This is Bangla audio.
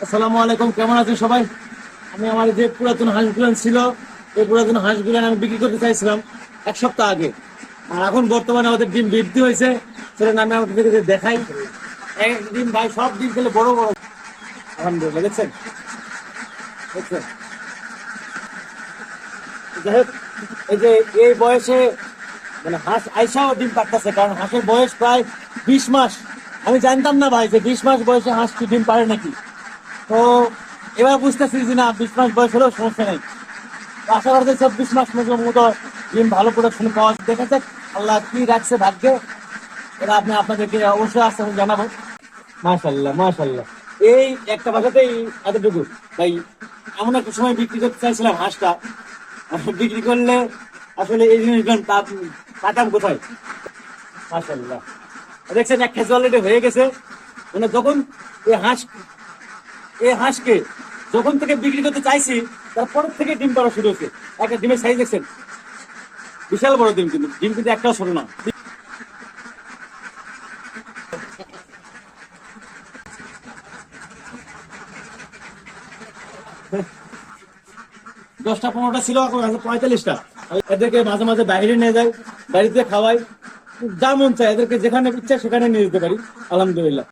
আসসালামু আলাইকুম, কেমন আছেন সবাই? আমি আমার যে পুরাতন হাঁসগুলো ছিল, এই পুরাতন হাঁসগুলো আমি বিক্রি করতে চাইছিলাম 1 সপ্তাহ আগে। আর এখন বর্তমানে ওদের ডিম বৃদ্ধি হয়েছে, সেটা আমি আপনাদেরকে দেখাই। এক ডিম ভাই, সব ডিম খেলে বড় বড়। আলহামদুলিল্লাহ, দেখছেন দেখছেন। যাই হোক, এই যে এই বয়সে মানে হাঁস আইসাও ডিম পারতেছে, কারণ হাঁসের বয়স প্রায় 20 মাস। আমি জানতাম না ভাই যে 20 মাস বয়সে হাঁস কি ডিম পারে নাকি। তো এবার বুঝতেছি যে না, 20 মাস বয়স হলেও সমস্যা নেই। তো আশা করছি 24 মাস মতো ডিম ভালো প্রোডাকশন পাওয়া যায়। দেখা যাক আল্লাহ কি রাখছে ভাগ্যে, এটা আপনাদেরকে অবশ্যই আস্তে আস্তে জানাবো। মাশাল্লাহ মাশাল্লাহ, এই একটা বাসাতেই এতটুকু ভাই। এমন একটা সময় বিক্রি করতে চাইছিলাম হাঁসটা, বিক্রি করলে আসলে এই জিনিসগুলো পাতাম কোথায়। মাশাল্লাহ, দেখছেন এক খেজুর অলরেডি হয়ে গেছে। মানে যখন এই হাঁস এই হাঁসকে যখন থেকে বিক্রি করতে চাইছি, তারপর থেকে ডিম পাড়া শুরু হয়েছে। একটা ডিমের সাইজ দেখছেন, বিশাল বড় ডিম, কিন্তু ডিম কিন্তু একটাও ছোট না। 10টা 15টা ছিল, এখন আছে 45টা। এদেরকে মাঝে মাঝে বাইরে নিয়ে যাই, বাড়িতে খাওয়াই। যা মন চায় এদেরকে যেখানে ইচ্ছা সেখানে নিয়ে যেতে পারি, আলহামদুলিল্লাহ।